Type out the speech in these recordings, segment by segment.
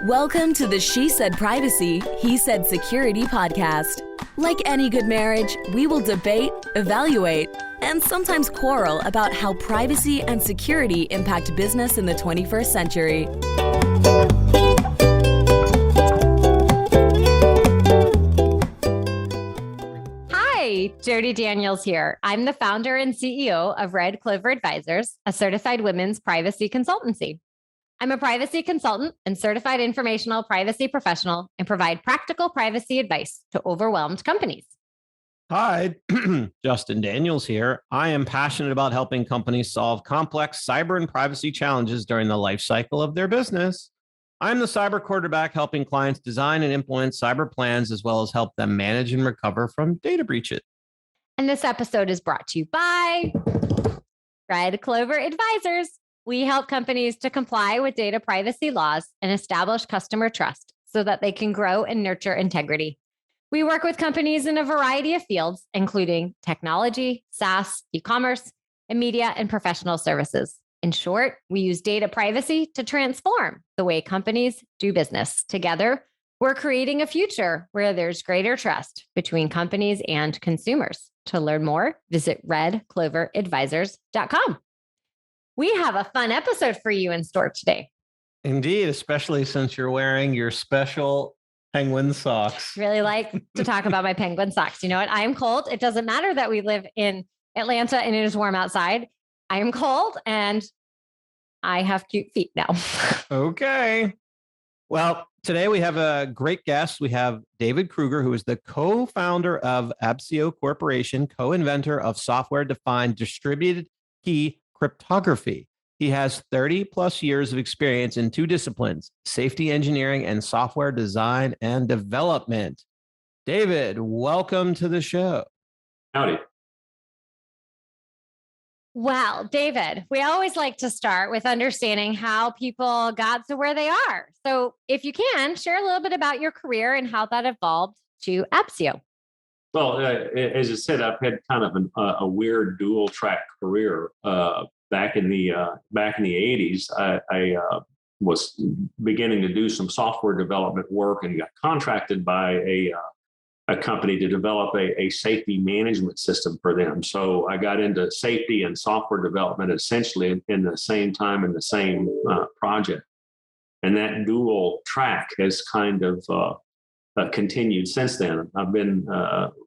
Welcome to the She Said Privacy, He Said Security podcast. Like any good marriage, we will debate, evaluate, and sometimes quarrel about how privacy and security impact business in the 21st century. Hi, Jody Daniels here. I'm the founder and CEO of Clover Advisors, a certified women's privacy consultancy. I'm a privacy consultant and certified informational privacy professional and provide practical privacy advice to overwhelmed companies. Hi, Justin Daniels here. I am passionate about helping companies solve complex cyber and privacy challenges during the life cycle of their business. I'm the cyber quarterback helping clients design and implement cyber plans as well as help them manage and recover from data breaches. And this episode is brought to you by Clover Advisors. We help companies to comply with data privacy laws and establish customer trust so that they can grow and nurture integrity. We work with companies in a variety of fields, including technology, SaaS, e-commerce, and media and professional services. In short, we use data privacy to transform the way companies do business. Together, we're creating a future where there's greater trust between companies and consumers. To learn more, visit redcloveradvisors.com. We have a fun episode for you in store today. Indeed, especially since you're wearing your special penguin socks. Really like to talk about my penguin socks. You know what? I am cold. It doesn't matter that we live in Atlanta and it is warm outside. I am cold and I have cute feet now. Okay. Well, today we have a great guest. We have David Kruger, who is the co-founder of Absio Corporation, co-inventor of software-defined distributed key cryptography. He has 30 plus years of experience in two disciplines, safety engineering and software design and development. David, welcome to the show. Howdy. Well, David, we always like to start with understanding how people got to where they are. So if you can, share a little bit about your career and how that evolved to Absio. Well, as I said, I've had kind of a weird dual track career. Back in the 80s, I was beginning to do some software development work and got contracted by a company to develop a safety management system for them. So I got into safety and software development essentially in the same time in the same project. And that dual track has kind of continued since then. I've been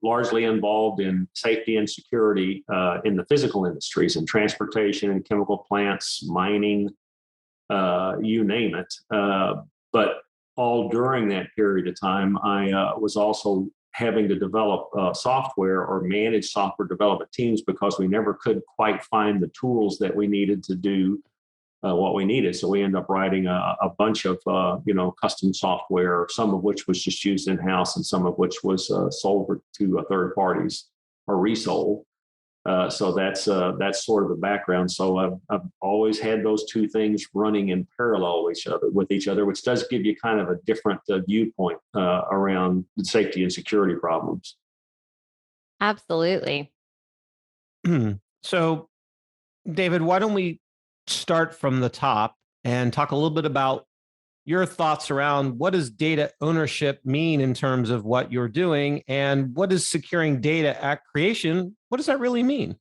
largely involved in safety and security in the physical industries, in transportation and chemical plants, mining, you name it. But all during that period of time, I was also having to develop software or manage software development teams because we never could quite find the tools that we needed to do what we needed. So we ended up writing a bunch of, custom software, some of which was just used in-house and some of which was sold to third parties or resold. So that's sort of the background. So I've always had those two things running in parallel with each other, which does give you kind of a different viewpoint around safety and security problems. Absolutely. So, David, why don't we start from the top and talk a little bit about your thoughts around what does data ownership mean in terms of what you're doing, and what is securing data at creation? What does that really mean?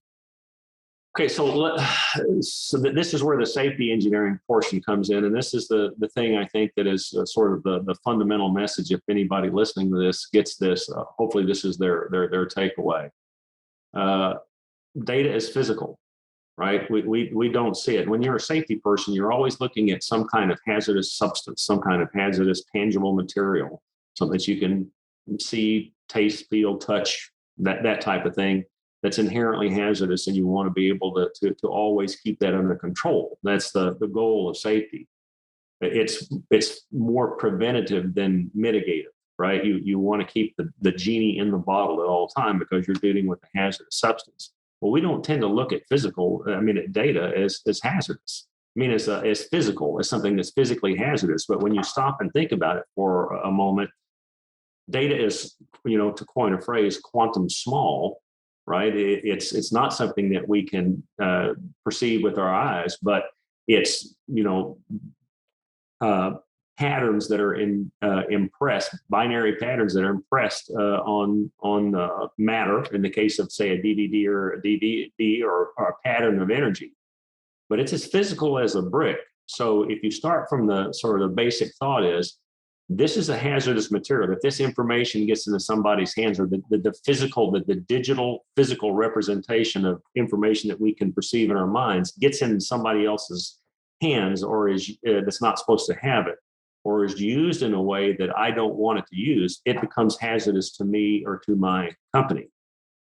Okay, so this is where the safety engineering portion comes in, and this is the thing I think that is sort of the fundamental message. If anybody listening to this gets this, hopefully this is their takeaway. Data is physical. Right? We don't see it. When you're a safety person, you're always looking at some kind of hazardous substance, some kind of hazardous tangible material, something that you can see, taste, feel, touch, that type of thing that's inherently hazardous, and you want to be able to always keep that under control. That's the goal of safety. It's more preventative than mitigative, right? You want to keep the genie in the bottle at all time because you're dealing with a hazardous substance. Well, we don't tend to look at at data as hazardous. As physical, as something that's physically hazardous. But when you stop and think about it for a moment, data is, to coin a phrase, quantum small, right? It's not something that we can perceive with our eyes, but it's, patterns that are impressed, binary patterns that are impressed on matter, in the case of, say, a DVD or a DVD, or a pattern of energy. But it's as physical as a brick. So if you start from the sort of the basic thought is, this is a hazardous material. If this information gets into somebody's hands, or the digital physical representation of information that we can perceive in our minds gets into somebody else's hands, or is that's not supposed to have it, or is used in a way that I don't want it to use, it becomes hazardous to me or to my company.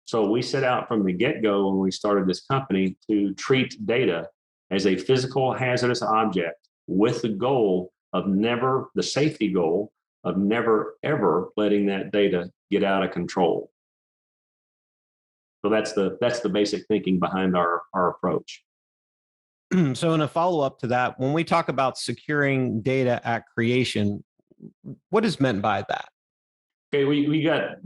So we set out from the get-go when we started this company to treat data as a physical hazardous object, with the safety goal of never, ever letting that data get out of control. So that's the basic thinking behind our approach. So in a follow-up to that, when we talk about securing data at creation, what is meant by that? Okay, we got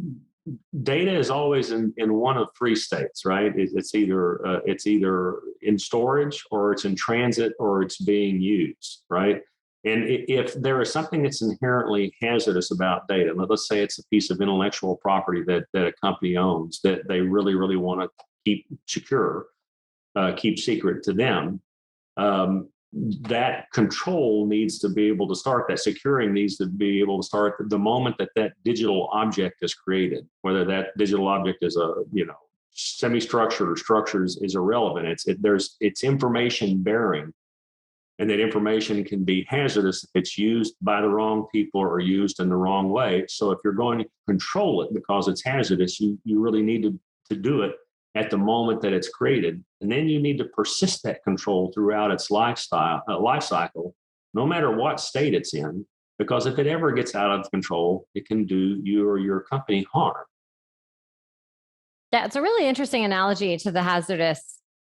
data is always in one of three states, right? It's either in storage, or it's in transit, or it's being used, right? And if there is something that's inherently hazardous about data, let's say it's a piece of intellectual property that a company owns that they really, really want to keep secure, keep secret to them, that control needs to be able to start, that securing needs to be able to start the moment that digital object is created. Whether that digital object is a semi-structured or structures is irrelevant. It's information bearing, and that information can be hazardous if it's used by the wrong people or used in the wrong way. So if you're going to control it because it's hazardous, you really need to do it at the moment that it's created. And then you need to persist that control throughout its life cycle, no matter what state it's in, because if it ever gets out of control, it can do you or your company harm. That's a really interesting analogy to the hazardous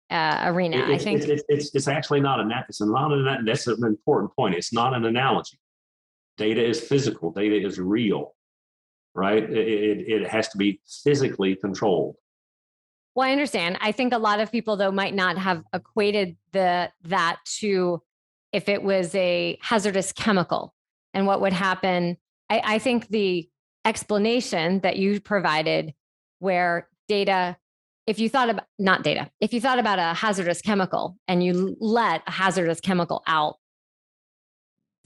arena. I think it's actually not that's an important point. It's not an analogy. Data is physical. Data is real, right? It has to be physically controlled. Well, I understand. I think a lot of people, though, might not have equated that to if it was a hazardous chemical and what would happen. I think the explanation that you provided, where data, if you thought about a hazardous chemical and you let a hazardous chemical out,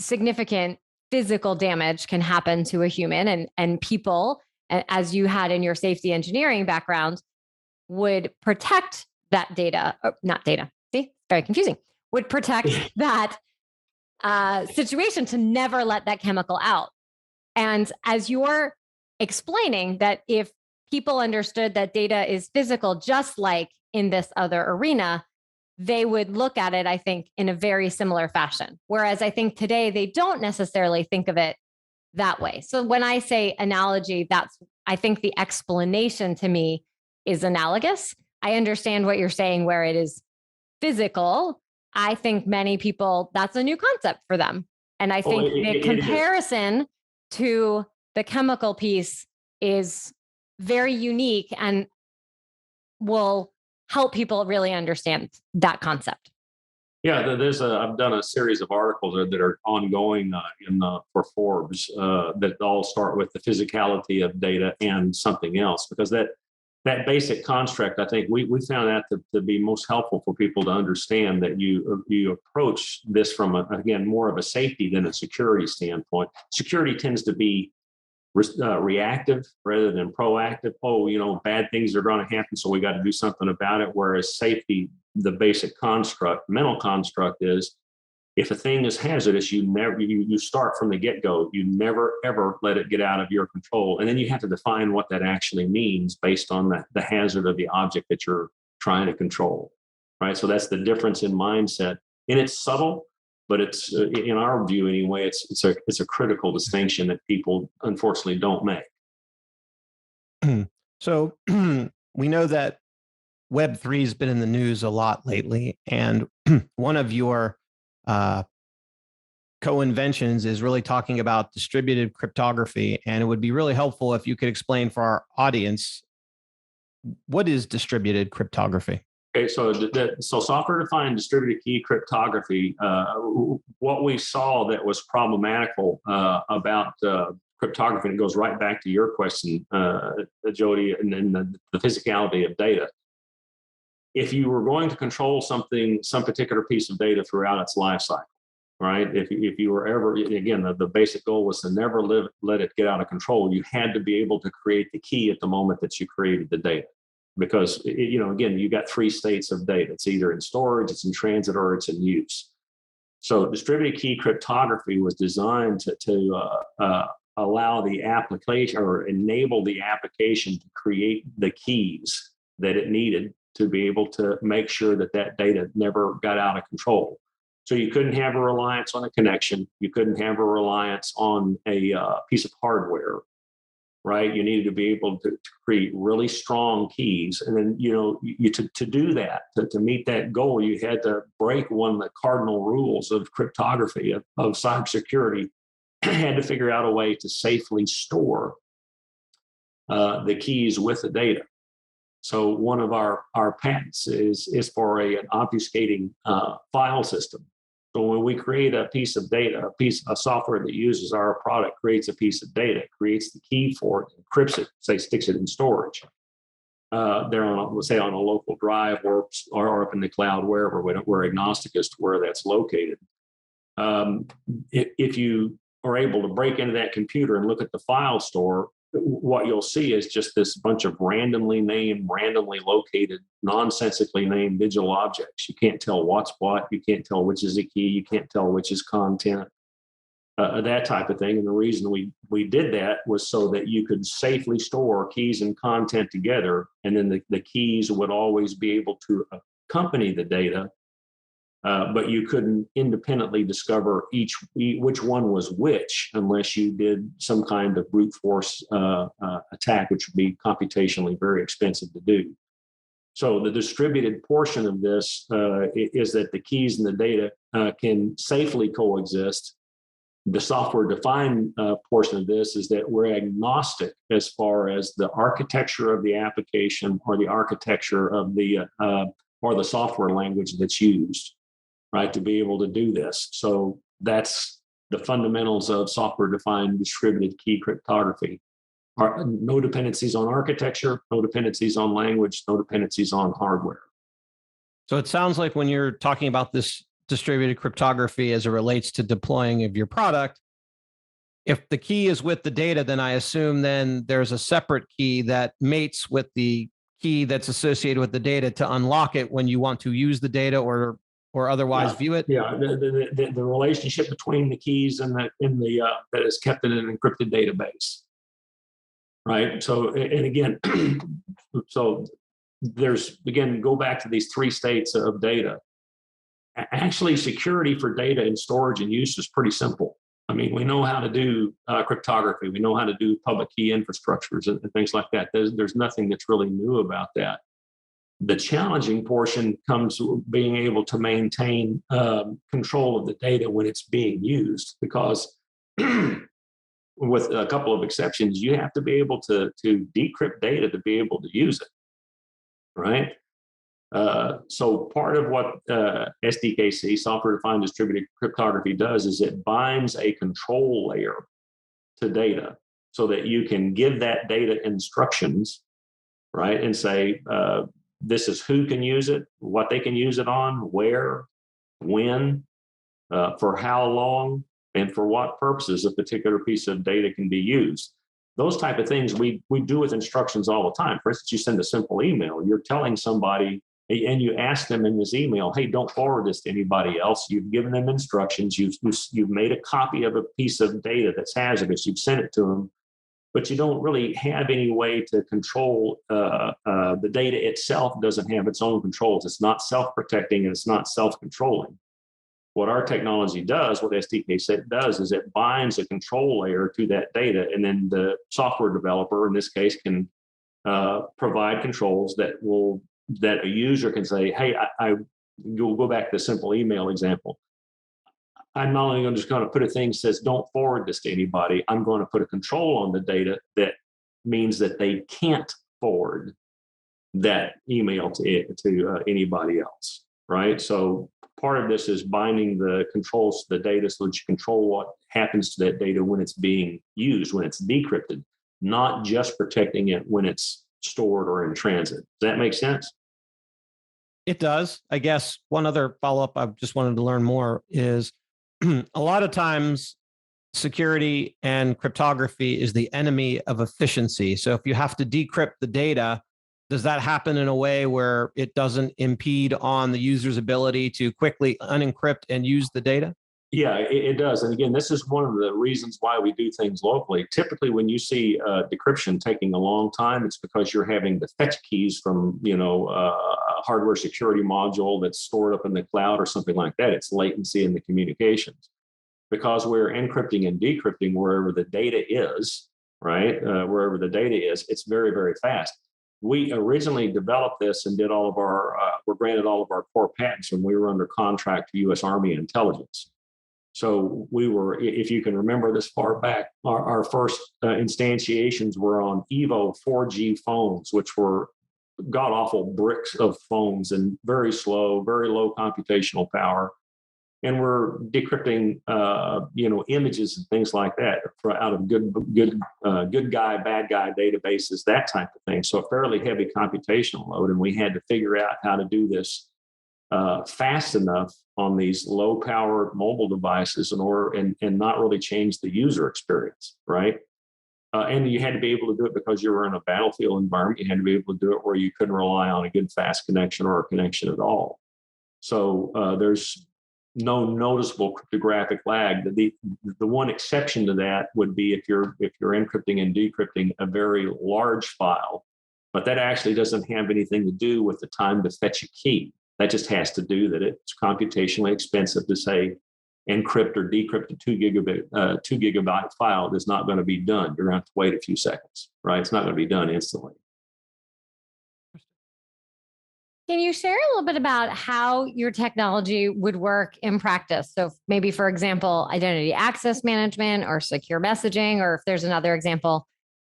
significant physical damage can happen to a human, and people, as you had in your safety engineering background, would protect that data, not data. See, very confusing. Would protect that situation to never let that chemical out. And as you're explaining that if people understood that data is physical, just like in this other arena, they would look at it, I think, in a very similar fashion. Whereas I think today they don't necessarily think of it that way. So when I say analogy, I think the explanation to me is analogous. I understand what you're saying where it is physical. I think many people, that's a new concept for them. And I think the comparison to the chemical piece is very unique and will help people really understand that concept. Yeah, I've done a series of articles that are ongoing for Forbes that all start with the physicality of data and something else, because that basic construct, I think we found that to be most helpful for people to understand, that you approach this from again more of a safety than a security standpoint. Security tends to be reactive rather than proactive. Bad things are going to happen, so we got to do something about it. Whereas safety, the basic mental construct is, if a thing is hazardous, you start from the get-go. You never, ever let it get out of your control. And then you have to define what that actually means based on the hazard of the object that you're trying to control, right? So that's the difference in mindset. And it's subtle, but it's, in our view anyway, it's a critical distinction that people unfortunately don't make. So we know that Web3 has been in the news a lot lately. And one of your co-inventions is really talking about distributed cryptography. And it would be really helpful if you could explain for our audience, what is distributed cryptography? Okay, so so software-defined distributed key cryptography. What we saw that was problematical about cryptography, and it goes right back to your question, Jody, and then the physicality of data. If you were going to control some particular piece of data throughout its life cycle, right? If you were ever, again, the basic goal was to never let it get out of control. You had to be able to create the key at the moment that you created the data. Because, again, you got three states of data. It's either in storage, it's in transit, or it's in use. So distributed key cryptography was designed to allow the application or enable the application to create the keys that it needed to be able to make sure that data never got out of control. So you couldn't have a reliance on a connection. You couldn't have a reliance on a piece of hardware. Right, you needed to be able to create really strong keys, and then to do that, to meet that goal, you had to break one of the cardinal rules of cryptography of cybersecurity. Had to figure out a way to safely store the keys with the data. So one of our patents is for an obfuscating file system. So when we create a piece of data, a piece of software that uses our product creates a piece of data, creates the key for it, encrypts it, say sticks it in storage. They're on, let's say, on a local drive or up in the cloud, wherever. We're agnostic as to where that's located. If you are able to break into that computer and look at the file store, what you'll see is just this bunch of randomly named, randomly located, nonsensically named digital objects. You can't tell what's what. You can't tell which is a key. You can't tell which is content, that type of thing. And the reason we did that was so that you could safely store keys and content together. And then the keys would always be able to accompany the data, but you couldn't independently discover which one was which unless you did some kind of brute force attack, which would be computationally very expensive to do. So the distributed portion of this is that the keys and the data can safely coexist. The software-defined portion of this is that we're agnostic as far as the architecture of the application or the architecture of or the software language that's used. Right, to be able to do this. So that's the fundamentals of software-defined distributed key cryptography. No dependencies on architecture, no dependencies on language, no dependencies on hardware. So it sounds like when you're talking about this distributed cryptography as it relates to deploying of your product, if the key is with the data, then I assume then there's a separate key that mates with the key that's associated with the data to unlock it when you want to use the data or otherwise view it. Yeah, the relationship between the keys and that is kept in an encrypted database, right? So, and again, so there's, again, go back to these three states of data. Actually, security for data and storage and use is pretty simple. I mean, we know how to do cryptography. We know how to do public key infrastructures and things like that. There's nothing that's really new about that. The challenging portion comes with being able to maintain control of the data when it's being used, because with a couple of exceptions, you have to be able to decrypt data to be able to use it, right? So part of what SDKC, software-defined distributed cryptography, does is it binds a control layer to data so that you can give that data instructions, right, and say, this is who can use it, what they can use it on, where, when, for how long, and for what purposes a particular piece of data can be used. Those type of things we do with instructions all the time. For instance, you send a simple email. You're telling somebody, and you ask them in this email, hey, don't forward this to anybody else. You've given them instructions. You've made a copy of a piece of data that's hazardous. You've sent it to them. But you don't really have any way to control the data itself. Doesn't have its own controls. It's not self-protecting and it's not self-controlling. What our technology does, what SDKC does, is it binds a control layer to that data, and then the software developer, in this case, can provide controls that a user can say, hey, you'll go back to the simple email example. I'm not only just going to put a thing that says, don't forward this to anybody. I'm going to put a control on the data that means that they can't forward that email to anybody else, right? So part of this is binding the controls to the data so that you control what happens to that data when it's being used, when it's decrypted, not just protecting it when it's stored or in transit. Does that make sense? It does. I guess one other follow-up I just wanted to learn more is a lot of times security and cryptography is the enemy of efficiency. So if you have to decrypt the data, does that happen in a way where it doesn't impede on the user's ability to quickly unencrypt and use the data? Yeah, it does. And again, this is one of the reasons why we do things locally. Typically, when you see decryption taking a long time, it's because you're having to fetch keys from, a hardware security module that's stored up in the cloud or something like that. It's latency in the communications. Because we're encrypting and decrypting wherever the data is, right? Wherever the data is, it's very, very fast. We originally developed this and did were granted all of our core patents when we were under contract to U.S. Army Intelligence. So we were, if you can remember this far back, our first instantiations were on Evo 4G phones, which were god awful bricks of phones and very slow, very low computational power. And we're decrypting, images and things like that out of good guy, bad guy databases, that type of thing. So a fairly heavy computational load, and we had to figure out how to do this fast enough on these low-powered mobile devices and not really change the user experience, right? And you had to be able to do it because you were in a battlefield environment. You had to be able to do it where you couldn't rely on a good fast connection or a connection at all. So there's no noticeable cryptographic lag. The one exception to that would be if you're encrypting and decrypting a very large file, but that actually doesn't have anything to do with the time to fetch a key. That just has to do that it's computationally expensive to say encrypt or decrypt a 2 gigabyte file is not going to be done. You're going to have to wait a few seconds, right? It's not going to be done instantly. Can you share a little bit about how your technology would work in practice? So maybe, for example, identity access management or secure messaging, or if there's another example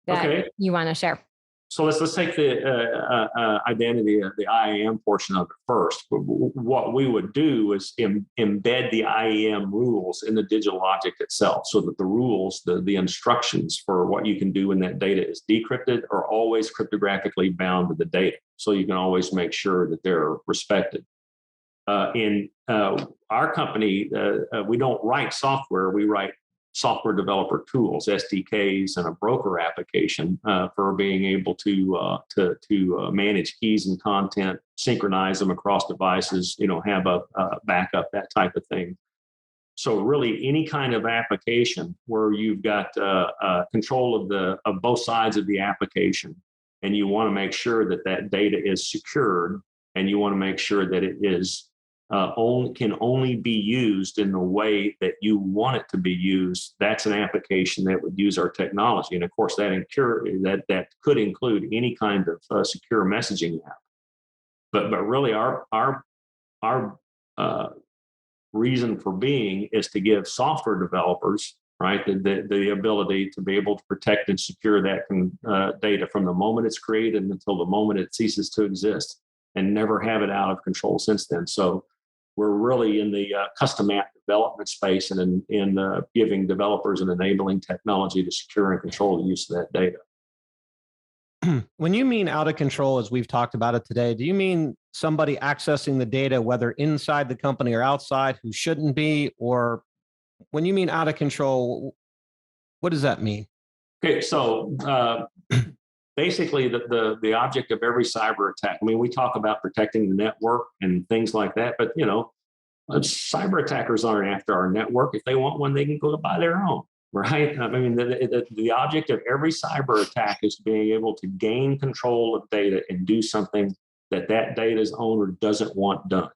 that you want to share. So let's take the identity, the IAM portion of it first. What we would do is embed the IAM rules in the digital object itself, so that the rules, the instructions for what you can do when that data is decrypted are always cryptographically bound to the data. So you can always make sure that they're respected. In our company, we don't write software, we write software developer tools, SDKs, and a broker application for being able to manage keys and content, synchronize them across devices, have a backup, that type of thing. So really, any kind of application where you've got control of both sides of the application, and you want to make sure that data is secured, and you want to make sure that it is can only be used in the way that you want it to be used, that's an application that would use our technology. And of course, that could include any kind of secure messaging app. But really, our reason for being is to give software developers, right, the ability to be able to protect and secure that data from the moment it's created until the moment it ceases to exist, and never have it out of control since then. So we're really in the custom app development space and in giving developers and enabling technology to secure and control the use of that data. When you mean out of control, as we've talked about it today, do you mean somebody accessing the data, whether inside the company or outside, who shouldn't be? Or when you mean out of control, what does that mean? Okay, so basically, the object of every cyber attack. I mean, we talk about protecting the network and things like that, but cyber attackers aren't after our network. If they want one, they can go buy their own, right? I mean, the object of every cyber attack is being able to gain control of data and do something that data's owner doesn't want done.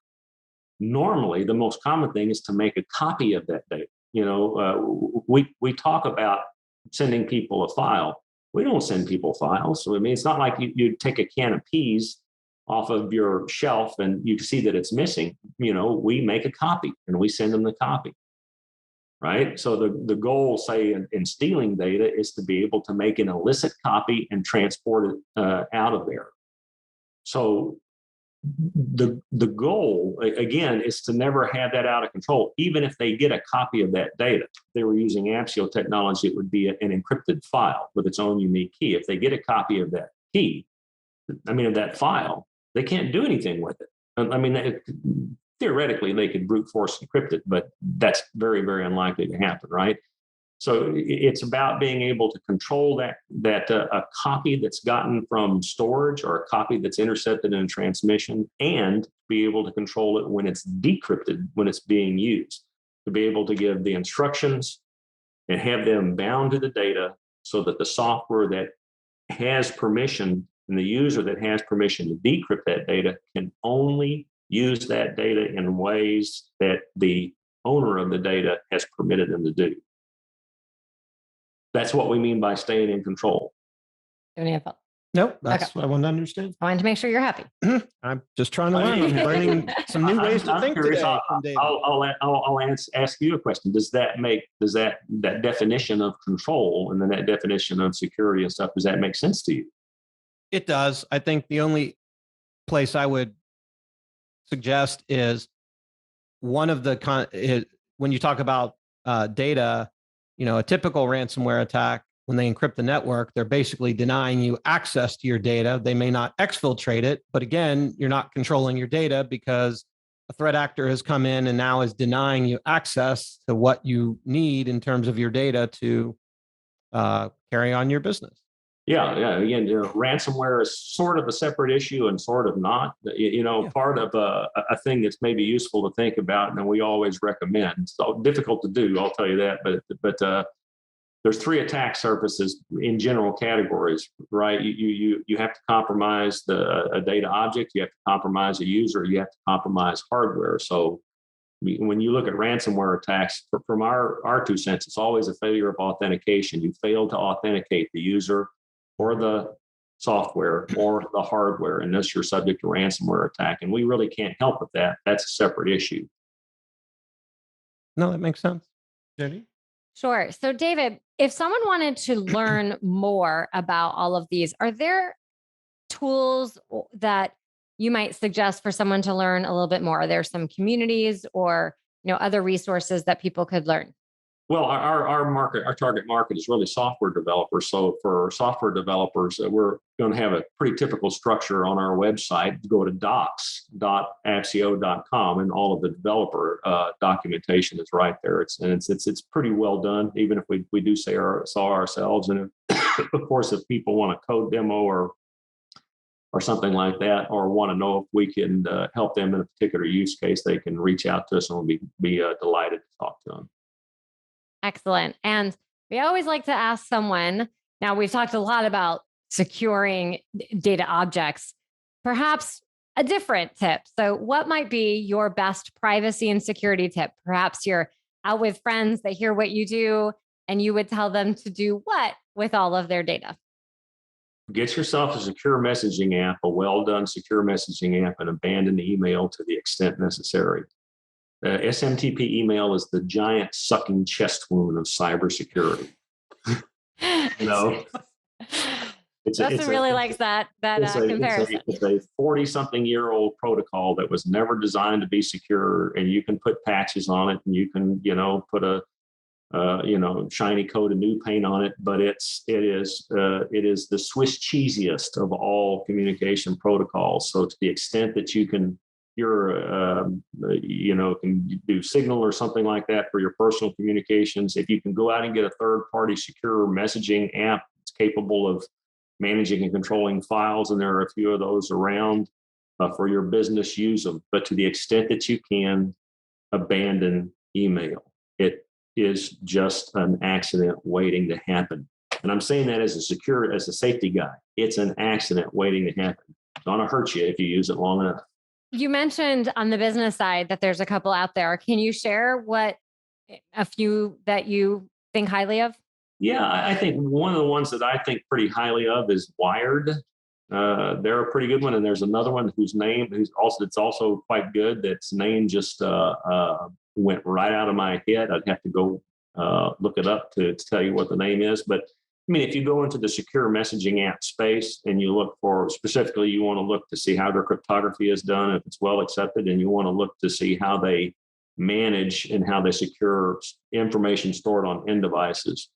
Normally, the most common thing is to make a copy of that data. We talk about sending people a file. We don't send people files. So, I mean, it's not like you take a can of peas off of your shelf and you see that it's missing. We make a copy and we send them the copy, right? So the goal, say, in stealing data is to be able to make an illicit copy and transport it out of there. So the goal, again, is to never have that out of control. Even if they get a copy of that data, if they were using Absio technology, it would be an encrypted file with its own unique key. If they get a copy of that key, of that file, they can't do anything with it. Theoretically, they could brute force encrypt it, but that's very, very unlikely to happen, right? So it's about being able to control that a copy that's gotten from storage or a copy that's intercepted in a transmission, and be able to control it when it's decrypted, when it's being used, to be able to give the instructions and have them bound to the data so that the software that has permission and the user that has permission to decrypt that data can only use that data in ways that the owner of the data has permitted them to do. That's what we mean by staying in control. Nope, that's what I want to understand. I wanted to make sure you're happy. I'm just trying to learn. I'm learning some new ways to think today. I'll ask you a question. Does that definition of control and then that definition of security and stuff, does that make sense to you? It does. I think the only place I would suggest is one of the when you talk about data. A typical ransomware attack, when they encrypt the network, they're basically denying you access to your data. They may not exfiltrate it, but again, you're not controlling your data because a threat actor has come in and now is denying you access to what you need in terms of your data to carry on your business. Yeah. Again, ransomware is sort of a separate issue and sort of not. Part of a thing that's maybe useful to think about, and we always recommend. It's difficult to do, I'll tell you that. But there's 3 attack surfaces in general categories, right? You have to compromise a data object, you have to compromise a user, you have to compromise hardware. So when you look at ransomware attacks, from our 2 cents, it's always a failure of authentication. You fail to authenticate the user or the software or the hardware, and thus you're subject to ransomware attack. And we really can't help with that. That's a separate issue. No, that makes sense. Jenny? Sure. So David, if someone wanted to learn more about all of these, are there tools that you might suggest for someone to learn a little bit more? Are there some communities or other resources that people could learn? Well, our target market is really software developers. So for software developers, we're going to have a pretty typical structure on our website. Go to docs.absio.com, and all of the developer documentation is right there. It's pretty well done, even if we do saw ourselves. And of course, if people want a code demo or something like that, or want to know if we can help them in a particular use case, they can reach out to us, and we'll be delighted to talk to them. Excellent. And we always like to ask someone, now we've talked a lot about securing data objects, perhaps a different tip. So what might be your best privacy and security tip? Perhaps you're out with friends, they hear what you do, and you would tell them to do what with all of their data? Get yourself a secure messaging app, a well-done secure messaging app, and abandon email to the extent necessary. SMTP email is the giant sucking chest wound of cybersecurity. Justin really likes that comparison. It's a 40-something-year-old protocol that was never designed to be secure, and you can put patches on it, and you can, put a shiny coat of new paint on it, but it is the Swiss cheesiest of all communication protocols. So to the extent that you can can do Signal or something like that for your personal communications. If you can go out and get a third-party secure messaging app that's capable of managing and controlling files, and there are a few of those around for your business, use them. But to the extent that you can, abandon email. It is just an accident waiting to happen. And I'm saying that as a safety guy. It's an accident waiting to happen. It's going to hurt you if you use it long enough. You mentioned on the business side that there's a couple out there. Can you share a few that you think highly of? Yeah, I think one of the ones that I think pretty highly of is Wired. They're a pretty good one, and there's another one it's also quite good. That's name just went right out of my head. I'd have to go look it up to tell you what the name is. But if you go into the secure messaging app space and you look for specifically, you want to look to see how their cryptography is done, if it's well accepted, and you want to look to see how they manage and how they secure information stored on end devices.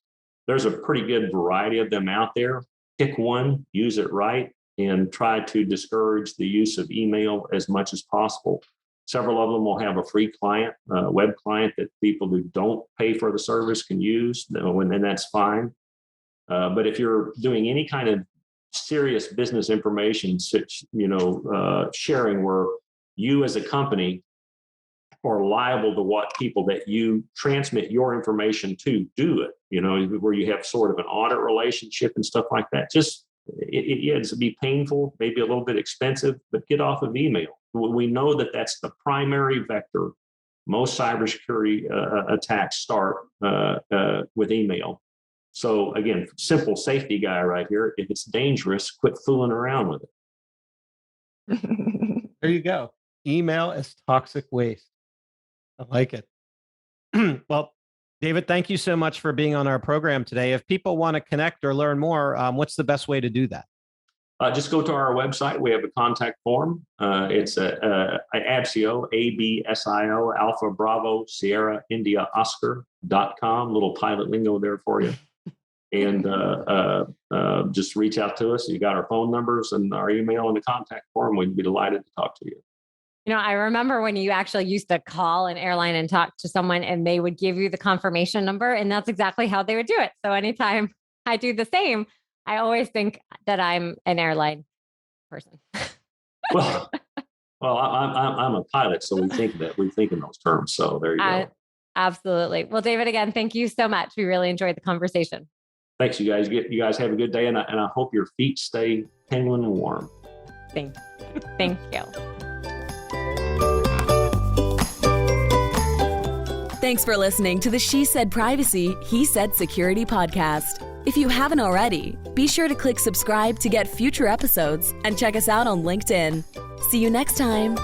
There's a pretty good variety of them out there. Pick one, use it right, and try to discourage the use of email as much as possible. Several of them will have a free client, web client that people who don't pay for the service can use, and that's fine. But if you're doing any kind of serious business information, sharing where you as a company are liable to what people that you transmit your information to do it, where you have sort of an audit relationship and stuff like that. Just, it's be painful, maybe a little bit expensive, but get off of email. We know that that's the primary vector. Most cybersecurity attacks start with email. So again, simple safety guy right here. If it's dangerous, quit fooling around with it. There you go. Email is toxic waste. I like it. Well, David, thank you so much for being on our program today. If people want to connect or learn more, what's the best way to do that? Just go to our website. We have a contact form. It's Absio, ABSIO, Alpha Bravo Sierra India Oscar.com. Little pilot lingo there for you. And just reach out to us. You got our phone numbers and our email and the contact form. We'd be delighted to talk to you. I remember when you actually used to call an airline and talk to someone and they would give you the confirmation number, and that's exactly how they would do it. So anytime I do the same, I always think that I'm an airline person. well, I'm a pilot, so we think in those terms. So there you go. Absolutely. Well, David, again, thank you so much. We really enjoyed the conversation. Thanks, you guys. You guys have a good day, and I hope your feet stay penguin and warm. Thank you. Thanks for listening to the She Said Privacy, He Said Security podcast. If you haven't already, be sure to click subscribe to get future episodes and check us out on LinkedIn. See you next time.